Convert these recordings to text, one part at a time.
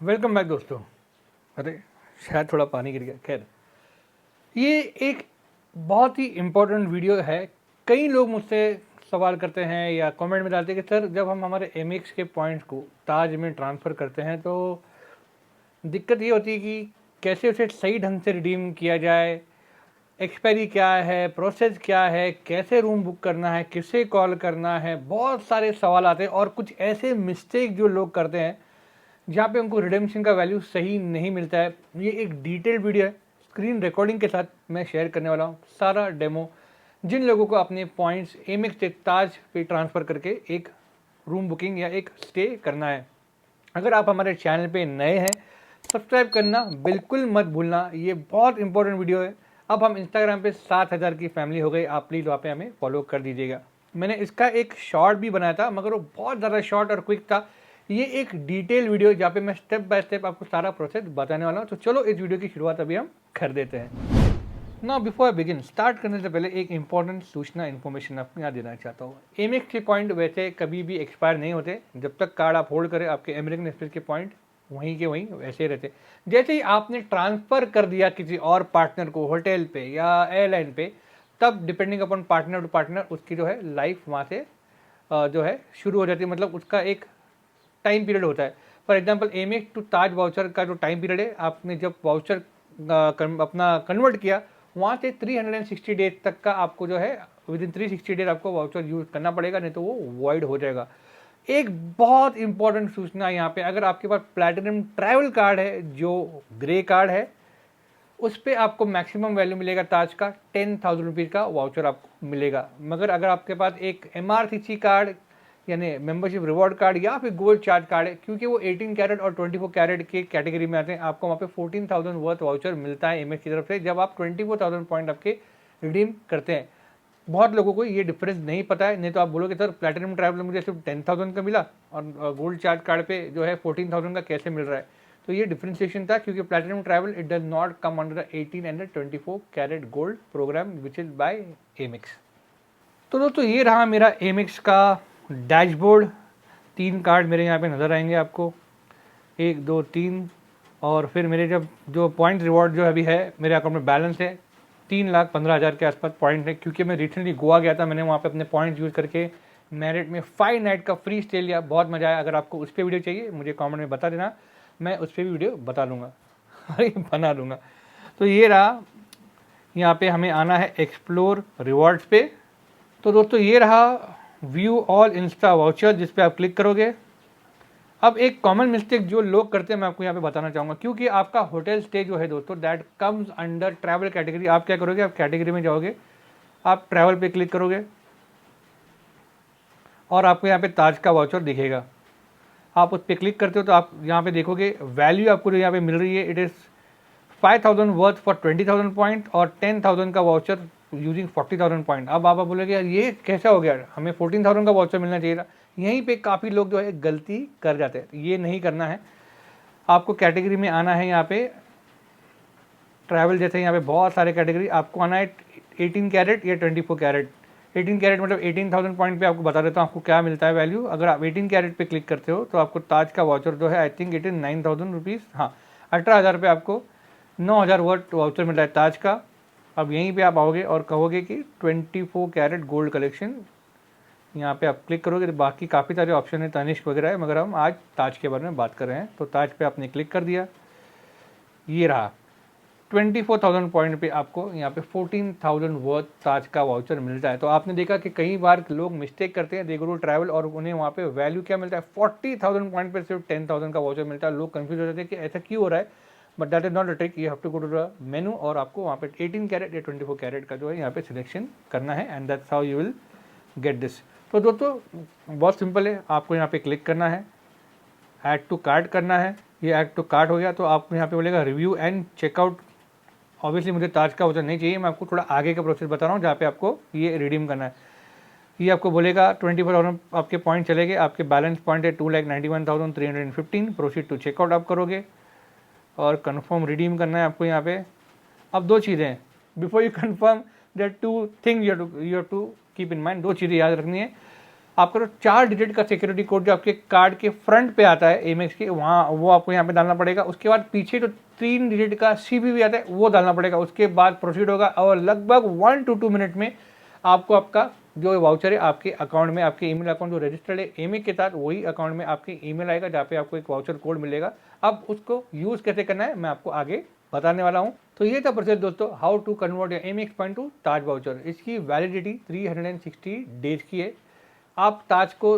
Welcome back दोस्तों। अरे शायद थोड़ा पानी गिर गया। खैर, ये एक बहुत ही इम्पोर्टेंट वीडियो है। कई लोग मुझसे सवाल करते हैं या कमेंट में डालते हैं कि सर, जब हम हमारे एमएक्स के पॉइंट्स को ताज में ट्रांसफ़र करते हैं तो दिक्कत ये होती है कि कैसे उसे सही ढंग से रिडीम किया जाए, एक्सपायरी क्या है, प्रोसेस क्या है, कैसे रूम बुक करना है, किसे कॉल करना है। बहुत सारे सवाल आते हैं और कुछ ऐसे मिस्टेक जो लोग करते हैं जहाँ पे उनको रिडेम्पशन का वैल्यू सही नहीं मिलता है। ये एक डिटेल्ड वीडियो है, स्क्रीन रिकॉर्डिंग के साथ मैं शेयर करने वाला हूँ सारा डेमो। जिन लोगों को अपने पॉइंट्स एमएक्स से ताज पे ट्रांसफ़र करके एक रूम बुकिंग या एक स्टे करना है। अगर आप हमारे चैनल पे नए हैं, सब्सक्राइब करना बिल्कुल मत भूलना। ये बहुत इंपॉर्टेंट वीडियो है। अब हम इंस्टाग्राम पे 7,000 की फैमिली हो गई। आप प्लीज़ वहाँ पे हमें फॉलो कर दीजिएगा। मैंने इसका एक शॉर्ट भी बनाया था, मगर वो बहुत ज़्यादा शॉर्ट और क्विक था। ये एक डिटेल वीडियो जहाँ पे मैं स्टेप बाय स्टेप आपको सारा प्रोसेस बताने वाला हूँ। तो चलो इस वीडियो की शुरुआत अभी हम कर देते हैं। ना बिफोर आई बिगिन, स्टार्ट करने से पहले एक इंपॉर्टेंट सूचना इन्फॉर्मेशन आपको यहाँ देना चाहता हूँ। एमएक्स के पॉइंट वैसे कभी भी एक्सपायर नहीं होते। जब तक कार्ड आप होल्ड करें, आपके अमेरिकन एक्सप्रेस के पॉइंट वहीं के वहीं वैसे ही रहते। जैसे ही आपने ट्रांसफ़र कर दिया किसी और पार्टनर को, होटल पे या एयरलाइन पे, तब depending upon partner to partner उसकी जो है लाइफ वहाँ से जो है शुरू हो जाती है। मतलब उसका एक टाइम पीरियड होता है। For example Amex to Taj voucher का जो टाइम पीरियड है, आपने जब वाउचर अपना कन्वर्ट किया, वहाँ से 360 डेज तक का आपको जो है विद इन 360 डेज आपको वाउचर यूज़ करना पड़ेगा, नहीं तो वो वॉइड हो जाएगा। एक बहुत इंपॉर्टेंट सूचना यहाँ पे, अगर आपके पास प्लैटिनम ट्रैवल कार्ड है जो ग्रे कार्ड है, उस पर आपको मैक्सिमम वैल्यू मिलेगा ताज का 10,000 रुपीज़ का वाउचर आपको मिलेगा। मगर अगर आपके पास एक एमआरसीसी कार्ड यानी मेंबरशिप रिवॉर्ड कार्ड या फिर गोल्ड चार्ज कार्ड है, क्योंकि वो 18 कैरेट और 24 कैरेट के कैटेगरी में आते हैं, आपको वहाँ पे 14,000 वर्थ वाउचर मिलता है एमएक्स की तरफ से जब आप 24,000 पॉइंट आपके रिडीम करते हैं। बहुत लोगों को ये डिफरेंस नहीं पता है। नहीं तो आप बोलोगे सर, प्लैटिनम ट्रैवल मुझे सिर्फ 10,000 का मिला और गोल्ड चार्ज कार्ड पे जो है 14,000 का कैसे मिल रहा है। तो ये डिफ्रेंशिएशन था, क्योंकि platinum travel it does not come under the 18 and 24 carat gold programme which is by Amex. तो दोस्तों, ये रहा मेरा एमएक्स का डैशबोर्ड। 3 कार्ड मेरे यहाँ पे नज़र आएंगे आपको, 1 2 3। और फिर मेरे जब जो पॉइंट रिवॉर्ड जो अभी है मेरे अकाउंट में बैलेंस है 3,15,000 के आसपास पॉइंट है, क्योंकि मैं रिसेंटली गोवा गया था। मैंने वहाँ पे अपने पॉइंट्स यूज़ करके मेरिट में 5 नाइट का फ्री स्टे लिया, बहुत मज़ा आया। अगर आपको उस पर वीडियो चाहिए मुझे कमेंट में बता देना, मैं उस पर भी वीडियो बता लूँगा अरे बना लूँगा। तो ये रहा, यहाँ पे हमें आना है एक्सप्लोर रिवॉर्ड्स पे। तो दोस्तों, ये रहा व्यू ऑल इंस्टा वाउचर, जिस पे आप क्लिक करोगे। अब एक कॉमन मिस्टेक जो लोग करते हैं मैं आपको यहाँ पे बताना चाहूँगा, क्योंकि आपका होटल स्टे जो है दोस्तों that comes under travel category. आप क्या करोगे, आप कैटेगरी में जाओगे, आप ट्रैवल पे क्लिक करोगे और आपको यहाँ पे ताज का वाउचर दिखेगा। आप उस पर क्लिक करते हो तो आप यहाँ पे देखोगे वैल्यू आपको जो यहाँ पे मिल रही है, it is 5,000 worth for 20,000 point और 10,000 का वाउचर यूजिंग 40,000 पॉइंट। अब आप बोलोगे यार ये कैसा हो गया, हमें 14,000 का वाउचर मिलना चाहिए था। यहीं पे काफ़ी लोग जो है गलती कर जाते हैं। ये नहीं करना है, आपको कैटेगरी में आना है। यहाँ पे ट्रैवल जैसे यहाँ पे बहुत सारे कैटेगरी, आपको आना है 18 कैरेट या 24 कैरेट। 18 कैरेट मतलब 18,000 पॉइंट पे आपको बता देता हूँ आपको क्या मिलता है वैल्यू। अगर आप 18 कैरेट पे क्लिक करते हो तो आपको ताज का वाउचर जो है I think it is 9,000 rupees, हाँ 18,000 पे आपको 9,000 वर्थ वाउचर मिल रहा है ताज का। अब यहीं पे आप आओगे और कहोगे कि 24 कैरेट गोल्ड कलेक्शन, यहाँ पे आप क्लिक करोगे तो बाकी काफ़ी सारे ऑप्शन है, तनिष्क वगैरह है, मगर हम आज ताज के बारे में बात कर रहे हैं। तो ताज पे आपने क्लिक कर दिया, ये रहा 24,000 पॉइंट पे आपको यहाँ पे 14,000 वर्थ ताज का वाउचर मिलता है। तो आपने देखा कि कई बार लोग मिस्टेक करते हैं, दे गो टू ट्रैवल और उन्हें वहाँ पे वैल्यू क्या मिलता है, 40,000 पॉइंट पे सिर्फ 10,000 का वाउचर मिलता है। लोग कंफ्यूज हो जाते हैं कि ऐसा क्यों हो रहा है, but that is not a trick. You have to go to the menu और आपको वहाँ पे 18 कैरेट या 24 कैरेट का जो है यहाँ पे सिलेक्शन करना है, and that's how you will get this. तो दोस्तों बहुत सिंपल है, आपको यहाँ पे क्लिक करना है, ऐड टू कार्ट करना है। ये ऐड टू कार्ट हो गया तो आपको यहाँ पे बोलेगा रिव्यू एंड चेकआउट। ऑब्वियसली मुझे ताज का वाउचर नहीं चाहिए, मैं आपको थोड़ा आगे का प्रोसेस बता रहा हूँ जहाँ पे आपको ये रिडीम करना है। ये आपको बोलेगा 24,000 आपके पॉइंट चले गए, आपके बैलेंस पॉइंट है 2,91,315। प्रोसीड टू चेकआउट आप करोगे और कन्फर्म रिडीम करना है आपको यहाँ पे। अब 2 चीज़ें हैं before you confirm, there 2 thing you have to keep in mind. 2 चीज़ें याद रखनी है। आपका जो 4 डिजिट का सिक्योरिटी कोड जो आपके कार्ड के फ्रंट पे आता है एमेक्स के, वहाँ वो आपको यहाँ पे डालना पड़ेगा। उसके बाद पीछे जो 3 डिजिट का CVV आता है वो डालना पड़ेगा। उसके बाद प्रोसीड होगा और लगभग 1 to 2 मिनट में आपको आपका जो वाउचर है आपके अकाउंट में, आपके ईमेल अकाउंट जो रजिस्टर्ड है एमेक के साथ, वही अकाउंट में आपके ईमेल आएगा जहाँ पे आपको एक वाउचर कोड मिलेगा। अब उसको यूज़ कैसे करना है मैं आपको आगे बताने वाला हूँ। तो ये था प्रोसेस दोस्तों, how to convert your Amex point to Taj voucher. इसकी वैलिडिटी 360 डेज की है। आप ताज को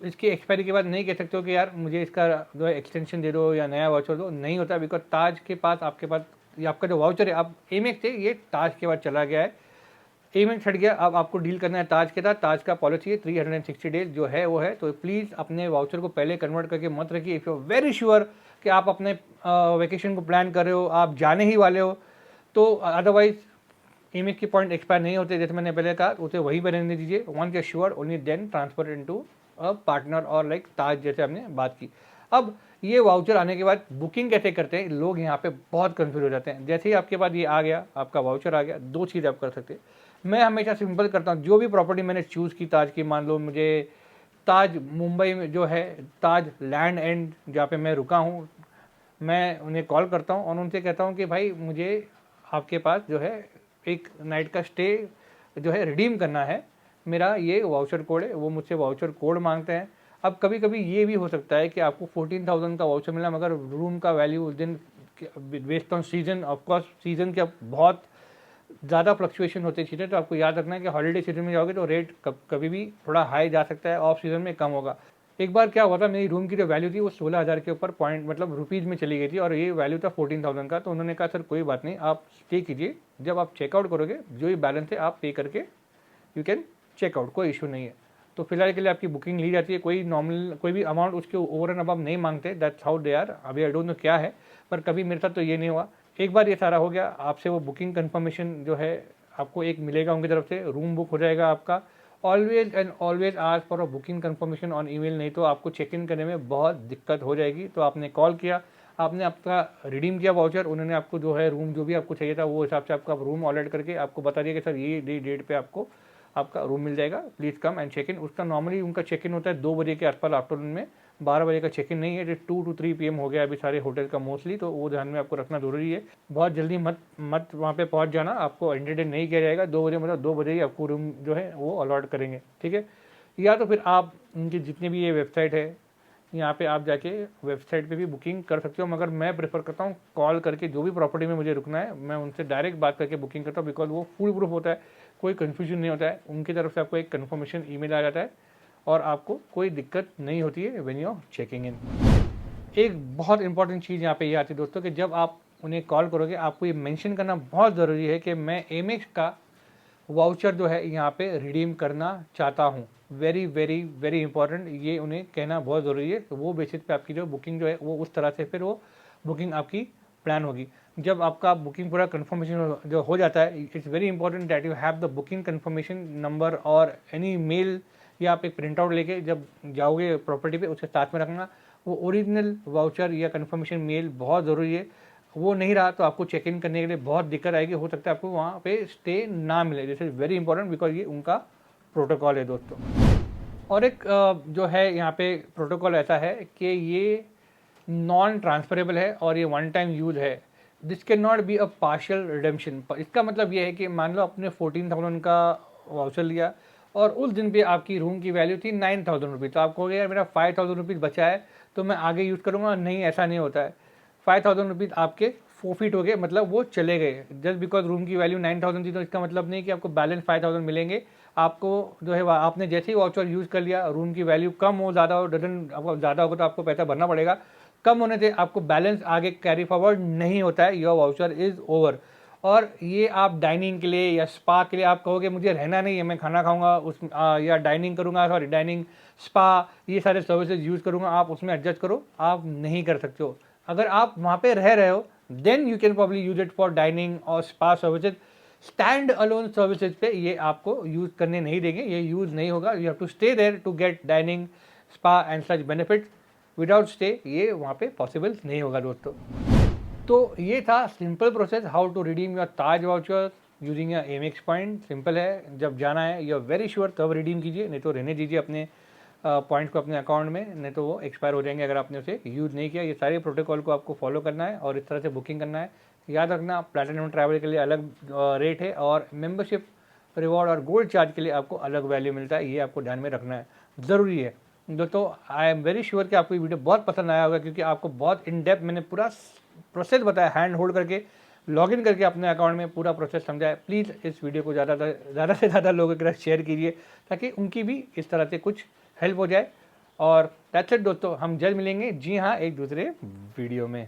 इसकी एक्सपायरी के बाद नहीं कह सकते हो कि यार मुझे इसका जो है एक्सटेंशन दे दो या नया वाउचर दो, नहीं होता। बिकॉज ताज के पास आपके पास ये आपका जो वाउचर है आप एमेक्स से ये ताज के बाद चला गया है, एमेक्स हट गया। अब आपको डील करना है ताज के साथ। ताज का पॉलिसी है 360 डेज जो है वो है। तो प्लीज़ अपने वाउचर को पहले कन्वर्ट करके मत रखिए। इफ़ यू वेरी श्योर कि आप अपने वेकेशन को प्लान कर रहे हो, आप जाने ही वाले हो, तो अदरवाइज एमेक्स के पॉइंट एक्सपायर नहीं होते, जैसे मैंने पहले कहा, उसे वहीं पर रहने दीजिए। Once you sure only then transfer into a partner और लाइक ताज, जैसे हमने बात की। अब ये वाउचर आने के बाद बुकिंग कैसे करते हैं, लोग यहाँ पे बहुत कंफ्यूज हो जाते हैं। जैसे ही आपके पास ये आ गया, आपका वाउचर आ गया, दो चीज़ आप कर सकते हैं। मैं हमेशा सिंपल करता हूँ, जो भी प्रॉपर्टी मैंने चूज़ की ताज की, मान लो मुझे ताज मुंबई में जो है ताज लैंड एंड जहाँ पे मैं रुका हूँ, मैं उन्हें कॉल करता हूँ और उनसे कहता हूँ कि भाई मुझे आपके पास जो है एक नाइट का स्टे जो है रिडीम करना है, मेरा ये वाउचर कोड है। वो मुझसे वाउचर कोड मांगते हैं। अब कभी कभी ये भी हो सकता है कि आपको 14,000 का वाउचर मिला, मगर रूम का वैल्यू उस दिन based on season, of course season के बहुत ज़्यादा फ्लक्चुएशन होती है चीज़ें, तो आपको याद रखना है कि हॉलीडे सीजन में जाओगे तो रेट कभी भी थोड़ा हाई जा सकता है, ऑफ सीजन में कम होगा। एक बार क्या हुआ था, मेरी रूम की जो वैल्यू थी वो 16,000 के ऊपर पॉइंट मतलब रुपीज़ में चली गई थी और ये वैल्यू था 14,000 का। तो उन्होंने कहा सर कोई बात नहीं, आप स्टे कीजिए, जब आप चेकआउट करोगे जो ये बैलेंस है आप पे करके यू कैन चेकआउट, कोई इशू नहीं है। तो फिलहाल के लिए आपकी बुकिंग ली जाती है, कोई नॉर्मल कोई भी अमाउंट उसके ओवर एंड अबव नहीं मांगते, दैट्स हाउ दे आर। अभी आई डोंट नो क्या है, पर कभी मेरे साथ तो ये नहीं हुआ। एक बार ये सारा हो गया, आपसे वो बुकिंग कंफर्मेशन जो है आपको एक मिलेगा उनकी तरफ से, रूम बुक हो जाएगा आपका। Always and always ask for a booking confirmation on email, नहीं तो आपको चेक इन करने में बहुत दिक्कत हो जाएगी। तो आपने कॉल किया, आपने आपका रिडीम किया वाउचर, उन्होंने आपको जो है रूम जो भी आपको चाहिए था वो हिसाब से आपका रूम अलर्ट करके आपको बता दिया कि सर ये डेट पे आपको आपका रूम मिल जाएगा, please come and check in. उसका नॉर्मली उनका चेक इन होता है 2 बजे के आसपास आफ्टरनून में, 12 बजे का चेक इन नहीं है। जो 2 to 3 PM हो गया अभी सारे होटल का मोस्टली, तो वो ध्यान में आपको रखना जरूरी है। बहुत जल्दी मत वहाँ पे पहुँच जाना, आपको एंटरटेन नहीं किया जाएगा। 2 बजे मतलब 2 बजे ही आपको रूम जो है वो अलॉट करेंगे, ठीक है। या तो फिर आप उनकी जितनी भी ये वेबसाइट है यहाँ पे आप जाके वेबसाइट पे भी बुकिंग कर सकते हो, मगर मैं प्रेफर करता हूँ कॉल करके, जो भी प्रॉपर्टी में मुझे रुकना है मैं उनसे डायरेक्ट बात करके बुकिंग करता हूँ। बिकॉज वो फुल प्रूफ होता है, कोई कन्फ्यूजन नहीं होता है, उनकी तरफ से आपको एक कन्फर्मेशन ईमेल आ जाता है और आपको कोई दिक्कत नहीं होती है when you are checking in. एक बहुत इंपॉर्टेंट चीज़ यहाँ पे ये आती है दोस्तों कि जब आप उन्हें कॉल करोगे आपको ये मेंशन करना बहुत ज़रूरी है कि मैं एमेक्स का वाउचर जो है यहाँ पे रिडीम करना चाहता हूँ। वेरी वेरी वेरी इंपॉर्टेंट, ये उन्हें कहना बहुत ज़रूरी है। तो वो बेसिस पे आपकी जो बुकिंग जो है वो उस तरह से फिर वो बुकिंग आपकी प्लान होगी। जब आपका बुकिंग पूरा कंफर्मेशन जो हो जाता है, it's very important that you have the booking confirmation number और एनी मेल, या आप एक प्रिंट आउट लेके जब जाओगे प्रॉपर्टी पे उसके साथ में रखना। वो ओरिजिनल वाउचर या कंफर्मेशन मेल बहुत ज़रूरी है। वो नहीं रहा तो आपको चेक इन करने के लिए बहुत दिक्कत आएगी, हो सकता है आपको वहाँ पे स्टे ना मिले। This is very important because ये उनका प्रोटोकॉल है दोस्तों। और एक जो है यहाँ पे प्रोटोकॉल ऐसा है कि ये नॉन ट्रांसफरेबल है और ये वन टाइम यूज है। This can not be a partial redemption. इसका मतलब ये है कि मान लो आपने 14,000 का वाउचर लिया और उस दिन पे आपकी रूम की वैल्यू थी 9,000 रुपीज़, तो आप कहोगे यार मेरा 5,000 रुपीज़ बचा है तो मैं आगे यूज़ करूँगा। नहीं, ऐसा नहीं होता है। 5,000 रुपीज़ आपके फोरफिट हो गए, मतलब वो चले गए। जस्ट बिकॉज रूम की वैल्यू 9,000 थी तो इसका मतलब नहीं कि आपको बैलेंस 5,000 मिलेंगे। आपको जो है आपने जैसे ही वाउचर यूज़ कर लिया, रूम की वैल्यू कम हो ज़्यादा हो, डजन आपको ज़्यादा होगा तो आपको पैसा भरना पड़ेगा। कम होने से आपको बैलेंस आगे कैरी फॉरवर्ड नहीं होता है, योर वाउचर इज़ ओवर। और ये आप डाइनिंग के लिए या स्पा के लिए आप कहोगे मुझे रहना नहीं है, मैं खाना खाऊंगा उस या डाइनिंग करूंगा, सॉरी डाइनिंग स्पा ये सारे सर्विसेज यूज़ करूंगा, आप उसमें एडजस्ट करो, आप नहीं कर सकते हो। अगर आप वहाँ पे रह रहे हो then you can probably use it for dining और spa services. Stand alone services पे ये आपको यूज़ करने नहीं देंगे, ये यूज़ नहीं होगा। You have to stay there to get dining spa and such benefits. Without stay ये वहाँ पे पॉसिबल नहीं होगा दोस्तों। तो ये था simple process how to redeem your Taj voucher using Amex point. Simple है, जब जाना है यू आर वेरी श्योर तब रिडीम कीजिए, नहीं तो रहने दीजिए अपने पॉइंट्स को अपने अकाउंट में, नहीं तो वो एक्सपायर हो जाएंगे अगर आपने उसे यूज़ नहीं किया। ये सारे प्रोटोकॉल को आपको फॉलो करना है और इस तरह से बुकिंग करना है। याद रखना, प्लैटिनम ट्रैवल के लिए अलग रेट है और मेंबरशिप रिवॉर्ड और गोल्ड चार्ज के लिए आपको अलग वैल्यू मिलता है। ये आपको ध्यान में रखना है, ज़रूरी है दोस्तों। आई एम वेरी श्योर कि आपको ये वीडियो बहुत पसंद आया होगा, क्योंकि आपको बहुत इन डेप्थ मैंने पूरा प्रोसेस बताया, हैंड होल्ड करके लॉगिन करके अपने अकाउंट में पूरा प्रोसेस समझाया। प्लीज़ इस वीडियो को ज़्यादा से ज़्यादा लोगों के साथ शेयर कीजिए, ताकि उनकी भी इस तरह से कुछ हेल्प हो जाए। और दैट्स इट दोस्तों, हम जल्द मिलेंगे, जी हाँ, एक दूसरे वीडियो में।